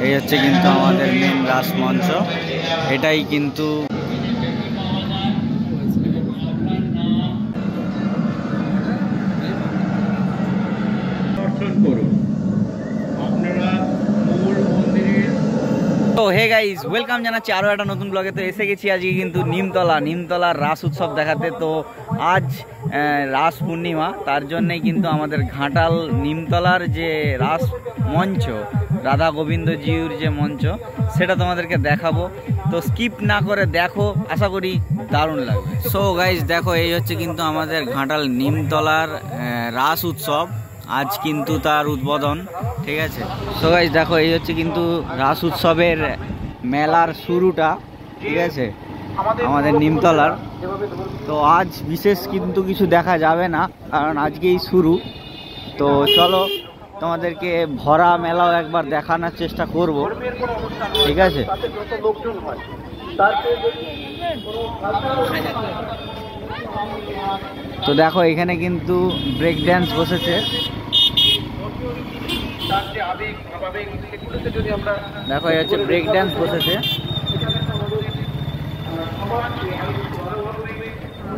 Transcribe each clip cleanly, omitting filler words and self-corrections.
এই হচ্ছে কিন্তু আমাদের মেন রাসমঞ্চ। এটাই কিন্তু তো হে গাইস, ওয়েলকাম জানাচ্ছি আরও একটা নতুন ব্লগে। তো এসে গেছি আজকে কিন্তু নিমতলার রাস উৎসব দেখাতে। তো আজ রাস পূর্ণিমা, তার জন্যেই কিন্তু আমাদের ঘাটাল নিমতলার যে রাস মঞ্চ, রাধা গোবিন্দজিউর যে মঞ্চ, সেটা তোমাদেরকে দেখাবো। তো স্কিপ না করে দেখো, আশা করি দারুণ লাগবে। সো গাইস দেখো, এই হচ্ছে কিন্তু আমাদের ঘাটাল নিমতলার রাস উৎসব। আজ কিন্তু তার উদ্বোধন, ঠিক আছে। সো গাইস দেখো, এই হচ্ছে কিন্তু রাস উৎসবের মেলার শুরুটা, ঠিক আছে, আমাদের নিমতলার। তো আজ বিশেষ কিন্তু কিছু দেখা যাবে না, কারণ আজকেই শুরু। তো চলো তোমাদেরকে ভরা মেলাও একবার দেখানোর চেষ্টা করব, ঠিক আছে। তো দেখো, এখানে কিন্তু ব্রেক ড্যান্স বসেছে। দেখো, এই হচ্ছে ব্রেক ড্যান্স বসেছে।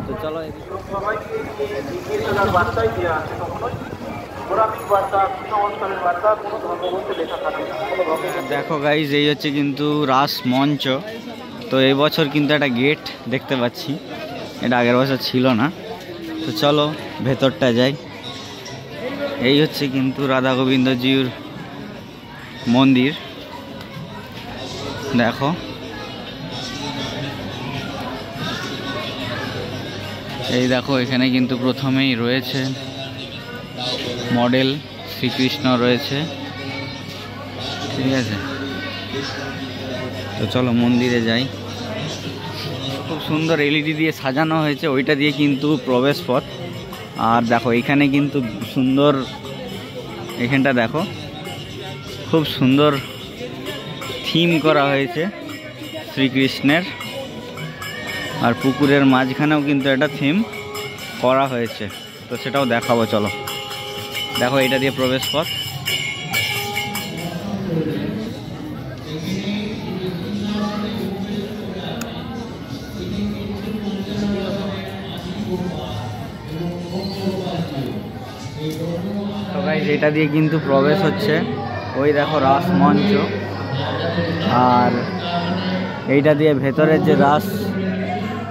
তো চলো, দেখো গাইজ, এই হচ্ছে কিন্তু রাস মঞ্চ। তো এই বছর কিন্তু একটা গেট দেখতে পাচ্ছি, এটা আগের বছর ছিল না। তো চলো ভেতরটা যাই। এই হচ্ছে কিন্তু রাধা গোবিন্দজিউর মন্দির, দেখো। এই দেখো, এখানে কিন্তু প্রথমেই রয়েছে মডেল শ্রীকৃষ্ণ রয়েছে, ঠিক আছে। তো চলো মন্দিরে যাই। খুব সুন্দর এলইডি দিয়ে সাজানো হয়েছে, ওইটা দিয়ে কিন্তু প্রবেশ পথ। আর দেখো, এখানে কিন্তু সুন্দর, এখানটা দেখো খুব সুন্দর থিম করা হয়েছে শ্রীকৃষ্ণের। আর পুকুরের মাঝখানেও কিন্তু একটা থিম করা হয়েছে, তো সেটাও দেখাবো। চলো দেখো, এটা দিয়ে প্রবেশ পথ। তো গাইস, এটা দিয়ে কিন্তু প্রবেশ হচ্ছে। ওই দেখো রাস মঞ্চ, আর এইটা দিয়ে ভেতরের যে রাস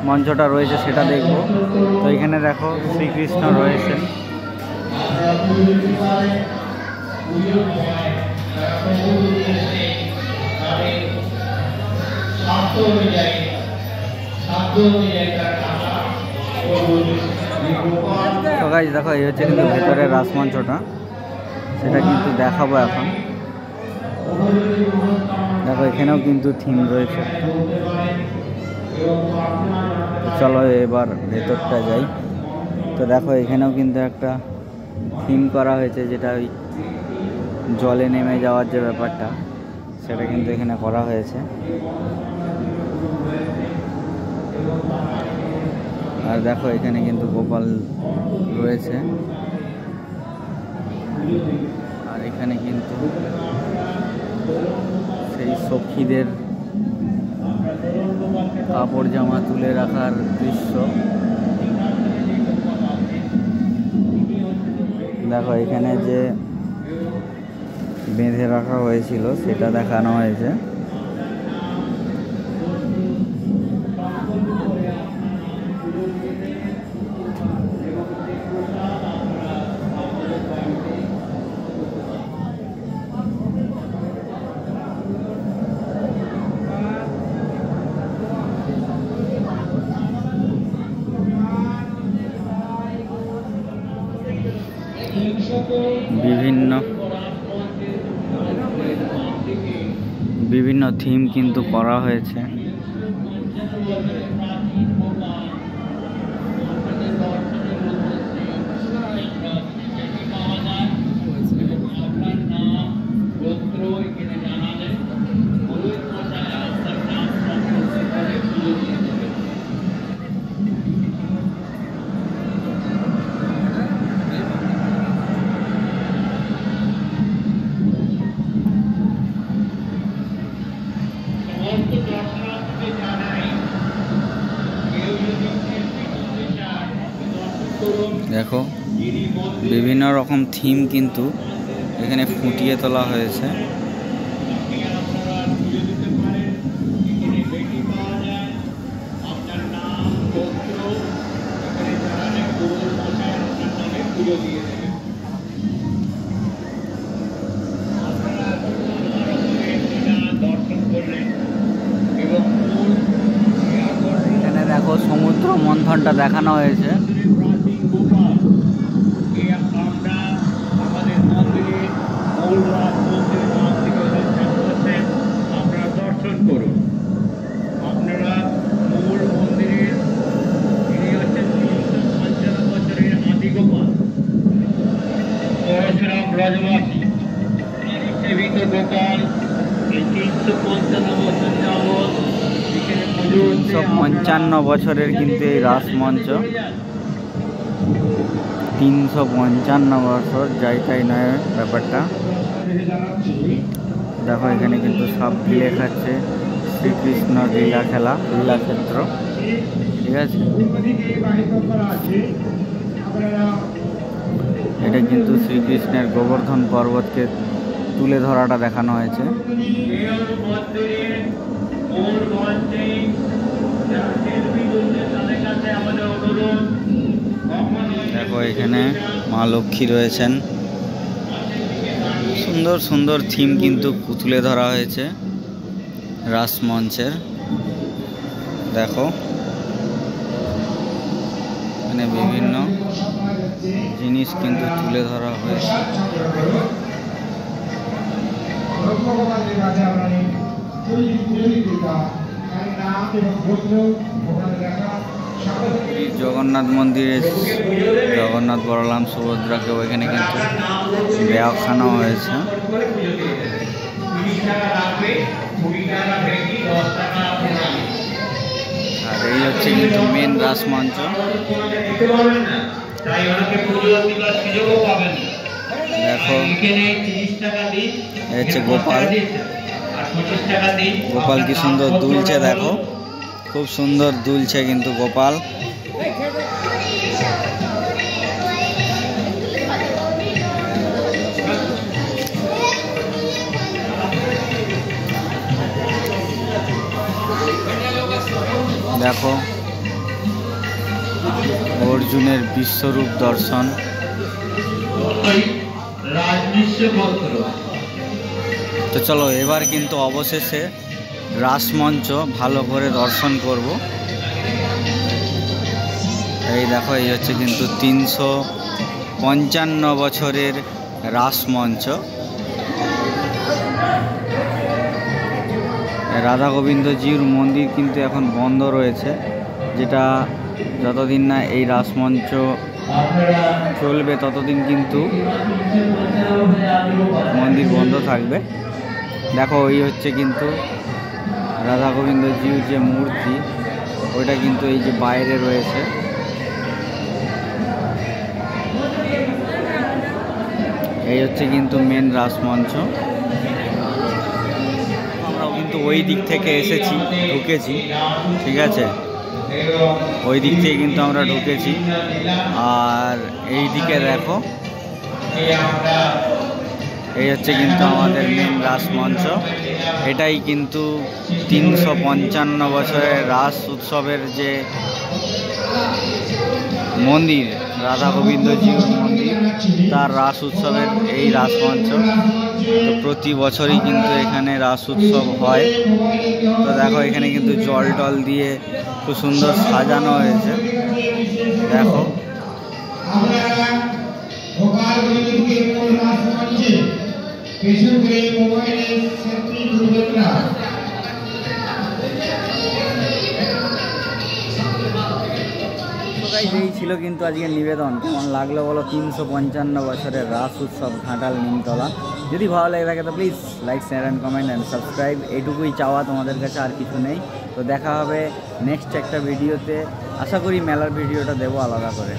মঞ্চটা রয়েছে সেটা দেখবো। তো এখানে দেখো শ্রীকৃষ্ণ রয়েছে। তো গাইস দেখো, এই হচ্ছে কিন্তু ভেতরের রাসমঞ্চটা, সেটা কিন্তু দেখাবো এখন। দেখো, এখানেও কিন্তু থিম রয়েছে। চলো এবার ভেতরটা যাই। তো দেখো, এখানেও কিন্তু একটা থিম করা হয়েছে, যেটা ওই জলে নেমে যাওয়ার যে ব্যাপারটা, সেটা কিন্তু এখানে করা হয়েছে। আর দেখো, এখানে কিন্তু গোপাল রয়েছে। আর এখানে কিন্তু সেই সখীদের কাপড় জামা তুলে রাখার দৃশ্য। দেখো, এখানে যে বেঁধে রাখা হয়েছিল সেটা দেখানো হয়েছে। বিভিন্ন থিম কিন্তু করা হয়েছে। দেখো বিভিন্ন রকম থিম কিন্তু এখানে ফুটিয়ে তোলা হয়েছে। এখানে দেখো সমুদ্র মন্থনটা দেখানো হয়েছে। রাজবাসী সেবিত গোপাল এই 355 বছরের কিন্তু এই রাস মঞ্চ, 355 বছর, যাই তাই নয় ব্যাপারটা। দেখো এখানে কিন্তু সব লেখাচ্ছে শ্রীকৃষ্ণ লীলা খেলা, লীলাক্ষেত্র, ঠিক আছে। এটা কিন্তু শ্রীকৃষ্ণের গোবর্ধন পর্বতকে তুলে ধরাটা দেখানো হয়েছে। দেখো এখানে মা লক্ষ্মী রয়েছেন, সুন্দর সুন্দর থিম কিন্তু তুলে ধরা হয়েছে রাস মঞ্চের। দেখো এখানে বিভিন্ন জিনিস কিন্তু তুলে ধরা হয়েছে। জগন্নাথ মন্দিরে জগন্নাথ, বলরাম, সুভদ্রাকে ওইখানে কিন্তু দেখানো হয়েছে। আর এই হচ্ছে কিন্তু মেন রাস মঞ্চ। দেখো হচ্ছে গোপাল, গোপাল কি সুন্দর দুলছে, দেখো খুব সুন্দর দুলছে কিন্তু গোপাল। দেখো অর্জুনের বিশ্বরূপ দর্শন। তো চলো এবার কিন্তু অবশেষে রাসমঞ্চ ভালো করে দর্শন করব। এই দেখো এই হচ্ছে কিন্তু 355 বছরের রাসমঞ্চ। রাধা গোবিন্দজির মন্দির কিন্তু এখন বন্ধ রয়েছে, যেটা যতদিন না এই রাসমঞ্চ চলবে ততদিন কিন্তু মন্দির বন্ধ থাকবে। দেখো ওই হচ্ছে কিন্তু রাধা গোবিন্দজির যে মূর্তি, ওইটা কিন্তু এই যে বাইরে রয়েছে। এই হচ্ছে কিন্তু মেন রাসমঞ্চ। আমরাও কিন্তু ওই দিক থেকে এসেছি, ঢুকেছি, ঠিক আছে, ওই দিক থেকে কিন্তু আমরা ঢুকেছি। আর এই দিকে দেখো এই হচ্ছে কিন্তু আমাদের মেন রাসমঞ্চ। এটাই কিন্তু 355 বছরের রাস উৎসবের যে মন্দির, রাধা গোবিন্দজির মন্দির, তার রাস উৎসবের এই রাসমঞ্চ। তো প্রতি বছরই কিন্তু এখানে রাস উৎসব হয়। তো দেখো এখানে কিন্তু জল টল দিয়ে খুব সুন্দর সাজানো হয়েছে। দেখো এই ছিল কিন্তু আজকের নিবেদন। কেমন লাগলো বলো 355 বছরের রাস উৎসব ঘাটাল নিমতলা। যদি ভালো লাগে থাকে তো please like, share and comment and subscribe. এইটুকুই চাওয়া তোমাদের কাছে, আর কিছু নেই। তো দেখা হবে নেক্সট একটা ভিডিওতে। আশা করি মেলার ভিডিওটা দেবো আলাদা করে।